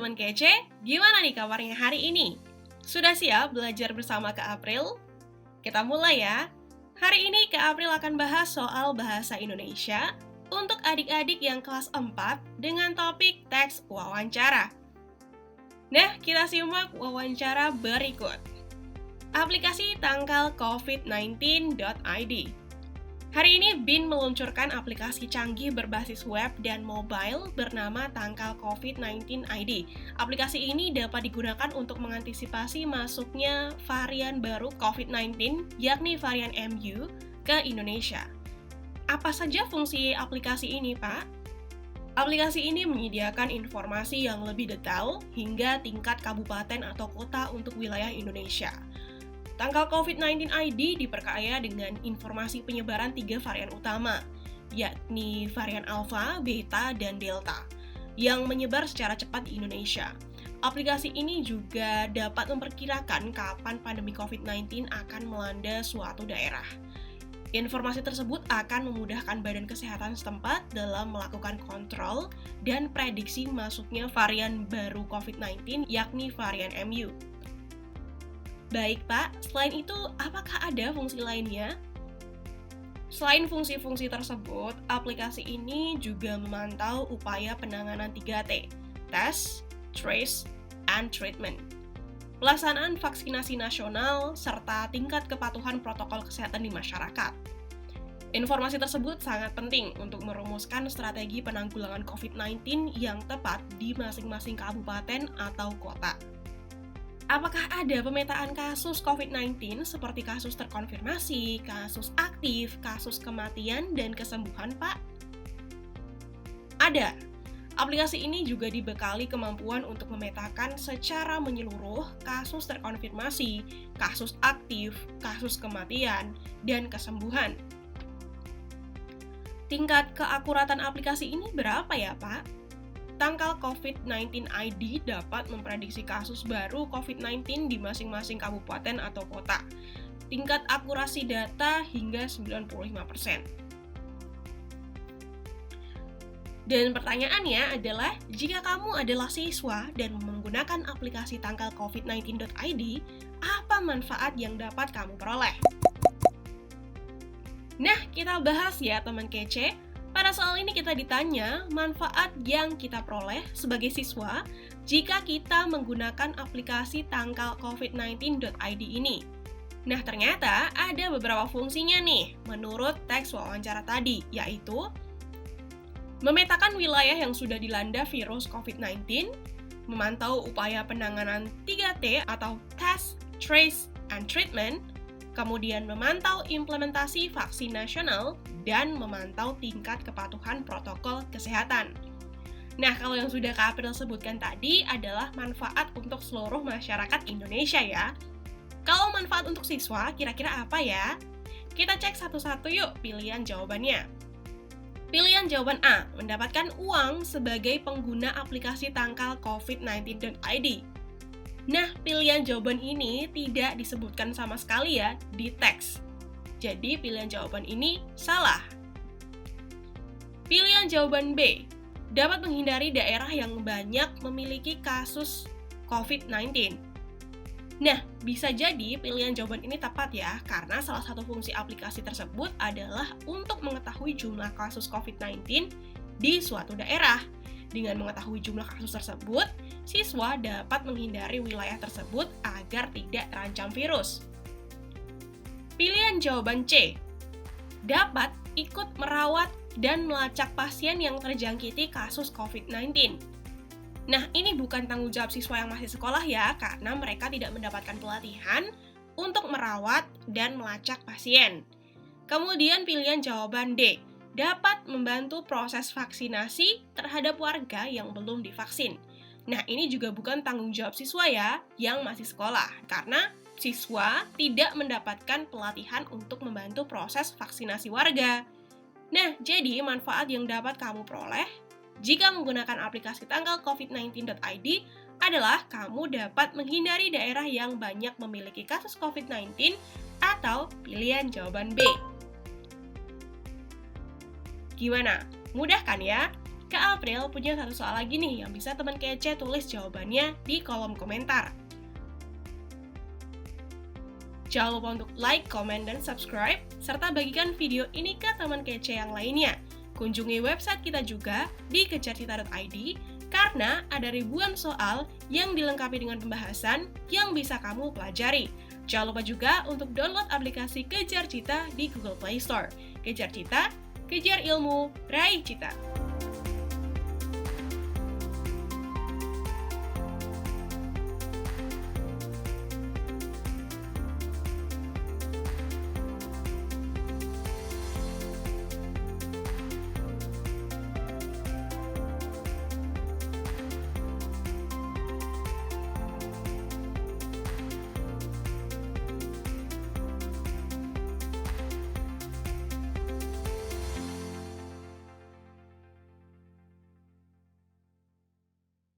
teman kece, gimana nih kabarnya hari ini? Sudah siap belajar bersama Kak April? Kita mulai ya. Hari ini Kak April akan bahas soal bahasa Indonesia untuk adik-adik yang kelas 4 dengan topik teks wawancara. Nah, kita simak wawancara berikut. Aplikasi tangkal COVID-19.id. Hari ini BIN meluncurkan aplikasi canggih berbasis web dan mobile bernama Tangkal COVID-19 ID. Aplikasi ini dapat digunakan untuk mengantisipasi masuknya varian baru COVID-19, yakni varian MU, ke Indonesia. Apa saja fungsi aplikasi ini, Pak? Aplikasi ini menyediakan informasi yang lebih detail hingga tingkat kabupaten atau kota untuk wilayah Indonesia. Tangkal COVID-19 ID diperkaya dengan informasi penyebaran 3 varian utama, yakni varian Alpha, Beta, dan Delta, yang menyebar secara cepat di Indonesia. Aplikasi ini juga dapat memperkirakan kapan pandemi COVID-19 akan melanda suatu daerah. Informasi tersebut akan memudahkan Badan Kesehatan setempat dalam melakukan kontrol dan prediksi masuknya varian baru COVID-19, yakni varian MU. Baik Pak, selain itu apakah ada fungsi lainnya? Selain fungsi-fungsi tersebut, aplikasi ini juga memantau upaya penanganan 3T, Test, Trace, and Treatment, pelaksanaan vaksinasi nasional, serta tingkat kepatuhan protokol kesehatan di masyarakat. Informasi tersebut sangat penting untuk merumuskan strategi penanggulangan COVID-19 yang tepat di masing-masing kabupaten atau kota. Apakah ada pemetaan kasus COVID-19 seperti kasus terkonfirmasi, kasus aktif, kasus kematian, dan kesembuhan, Pak? Ada. Aplikasi ini juga dibekali kemampuan untuk memetakan secara menyeluruh kasus terkonfirmasi, kasus aktif, kasus kematian, dan kesembuhan. Tingkat keakuratan aplikasi ini berapa ya, Pak? Tangkal COVID-19 ID dapat memprediksi kasus baru COVID-19 di masing-masing kabupaten atau kota. Tingkat akurasi data hingga 95%. Dan pertanyaannya adalah, jika kamu adalah siswa dan menggunakan aplikasi tangkal COVID-19.id, apa manfaat yang dapat kamu peroleh? Nah, kita bahas ya teman kece. Pada soal ini kita ditanya manfaat yang kita peroleh sebagai siswa jika kita menggunakan aplikasi tangkal COVID-19.id ini. Nah, ternyata ada beberapa fungsinya nih menurut teks wawancara tadi, yaitu memetakan wilayah yang sudah dilanda virus COVID-19, memantau upaya penanganan 3T atau Test, Trace, and Treatment, kemudian memantau implementasi vaksin nasional, dan memantau tingkat kepatuhan protokol kesehatan. Nah, kalau yang sudah Kak April sebutkan tadi adalah manfaat untuk seluruh masyarakat Indonesia ya. Kalau manfaat untuk siswa, kira-kira apa ya? Kita cek satu-satu yuk pilihan jawabannya. Pilihan jawaban A, mendapatkan uang sebagai pengguna aplikasi tangkal COVID-19.id. Nah, pilihan jawaban ini tidak disebutkan sama sekali ya di teks. Jadi, pilihan jawaban ini salah. Pilihan jawaban B, dapat menghindari daerah yang banyak memiliki kasus COVID-19. Nah, bisa jadi pilihan jawaban ini tepat ya, karena salah satu fungsi aplikasi tersebut adalah untuk mengetahui jumlah kasus COVID-19 di suatu daerah. Dengan mengetahui jumlah kasus tersebut, siswa dapat menghindari wilayah tersebut agar tidak terancam virus. Pilihan jawaban C, dapat ikut merawat dan melacak pasien yang terjangkiti kasus COVID-19. Nah, ini bukan tanggung jawab siswa yang masih sekolah ya, karena mereka tidak mendapatkan pelatihan untuk merawat dan melacak pasien. Kemudian pilihan jawaban D, dapat membantu proses vaksinasi terhadap warga yang belum divaksin. Nah, ini juga bukan tanggung jawab siswa ya, yang masih sekolah, karena siswa tidak mendapatkan pelatihan untuk membantu proses vaksinasi warga. Nah, jadi manfaat yang dapat kamu peroleh jika menggunakan aplikasi tangkal COVID-19.id adalah kamu dapat menghindari daerah yang banyak memiliki kasus COVID-19 atau pilihan jawaban B. Gimana? Mudah kan ya? Kak April punya satu soal lagi nih yang bisa teman kece tulis jawabannya di kolom komentar. Jangan lupa untuk like, comment, dan subscribe, serta bagikan video ini ke teman kece yang lainnya. Kunjungi website kita juga di kejarcita.id, karena ada ribuan soal yang dilengkapi dengan pembahasan yang bisa kamu pelajari. Jangan lupa juga untuk download aplikasi Kejar Cita di Google Play Store. Kejar Cita, kejar ilmu, raih cita.